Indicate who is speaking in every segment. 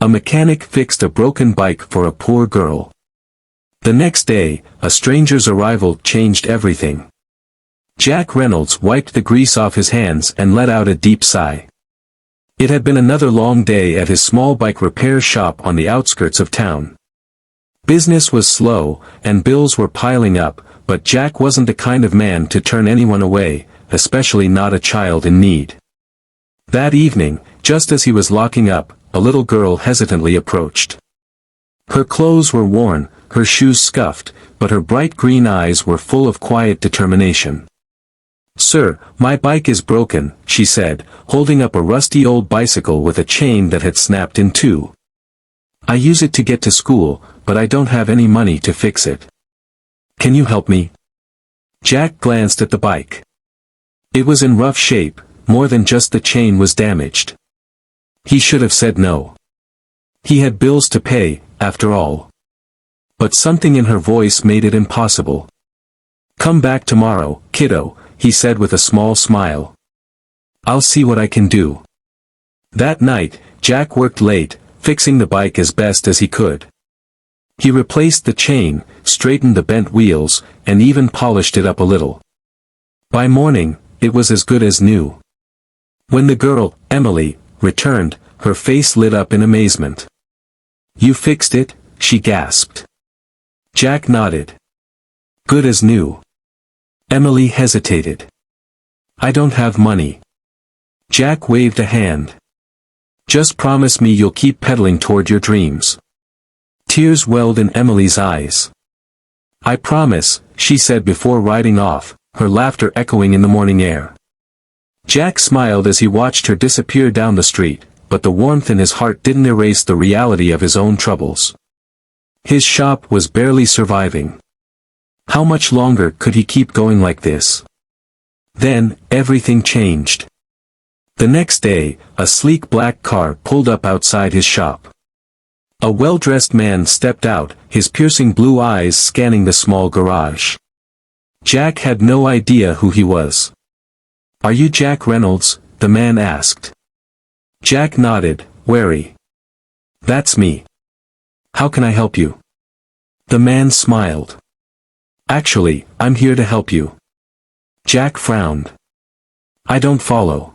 Speaker 1: A mechanic fixed a broken bike for a poor girl. The next day, a stranger's arrival changed everything. Jack Reynolds wiped the grease off his hands and let out a deep sigh. It had been another long day at his small bike repair shop on the outskirts of town. Business was slow, and bills were piling up, but Jack wasn't the kind of man to turn anyone away, especially not a child in need. That evening, just as he was locking up, a little girl hesitantly approached. Her clothes were worn, her shoes scuffed, but her bright green eyes were full of quiet determination. "Sir, my bike is broken," she said, holding up a rusty old bicycle with a chain that had snapped in two. "I use it to get to school, but I don't have any money to fix it. Can you help me?" Jack glanced at the bike. It was in rough shape, more than just the chain was damaged. He should have said no. He had bills to pay, after all. But something in her voice made it impossible. "Come back tomorrow, kiddo," he said with a small smile. "I'll see what I can do." That night, Jack worked late, fixing the bike as best as he could. He replaced the chain, straightened the bent wheels, and even polished it up a little. By morning, it was as good as new. When the girl, Emily, returned, her face lit up in amazement. "You fixed it?" she gasped. Jack nodded. "Good as new." Emily hesitated. "I don't have money." Jack waved a hand. "Just promise me you'll keep pedaling toward your dreams." Tears welled in Emily's eyes. "I promise," she said before riding off, her laughter echoing in the morning air. Jack smiled as he watched her disappear down the street, but the warmth in his heart didn't erase the reality of his own troubles. His shop was barely surviving. How much longer could he keep going like this? Then, everything changed. The next day, a sleek black car pulled up outside his shop. A well-dressed man stepped out, his piercing blue eyes scanning the small garage. Jack had no idea who he was. "Are you Jack Reynolds?" the man asked. Jack nodded, wary. "That's me. How can I help you?" The man smiled. "Actually, I'm here to help you." Jack frowned. "I don't follow."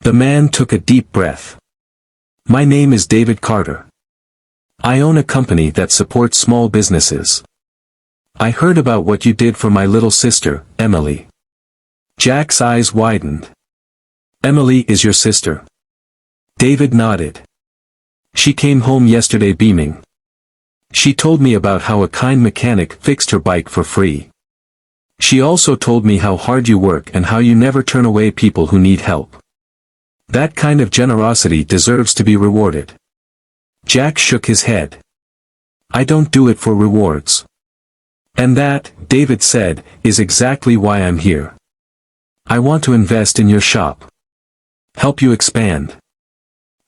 Speaker 1: The man took a deep breath. "My name is David Carter. I own a company that supports small businesses. I heard about what you did for my little sister, Emily." Jack's eyes widened. "Emily is your sister?" David nodded. "She came home yesterday beaming. She told me about how a kind mechanic fixed her bike for free. She also told me how hard you work and how you never turn away people who need help. That kind of generosity deserves to be rewarded." Jack shook his head. "I don't do it for rewards. And that," David said, "is exactly why I'm here. I want to invest in your shop. Help you expand.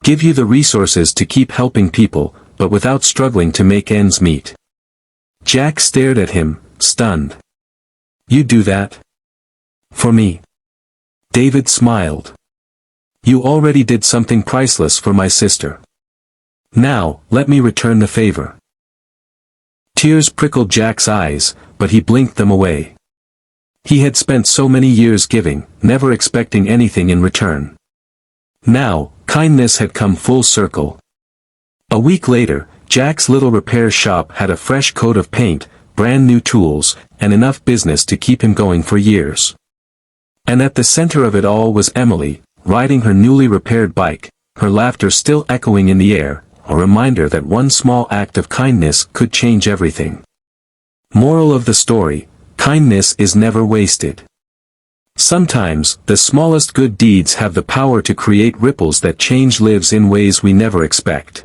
Speaker 1: Give you the resources to keep helping people, but without struggling to make ends meet." Jack stared at him, stunned. "You do that? For me?" David smiled. "You already did something priceless for my sister. Now, let me return the favor." Tears prickled Jack's eyes, but he blinked them away. He had spent so many years giving, never expecting anything in return. Now, kindness had come full circle. A week later, Jack's little repair shop had a fresh coat of paint, brand new tools, and enough business to keep him going for years. And at the center of it all was Emily, riding her newly repaired bike, her laughter still echoing in the air, a reminder that one small act of kindness could change everything. Moral of the story: kindness is never wasted. Sometimes, the smallest good deeds have the power to create ripples that change lives in ways we never expect.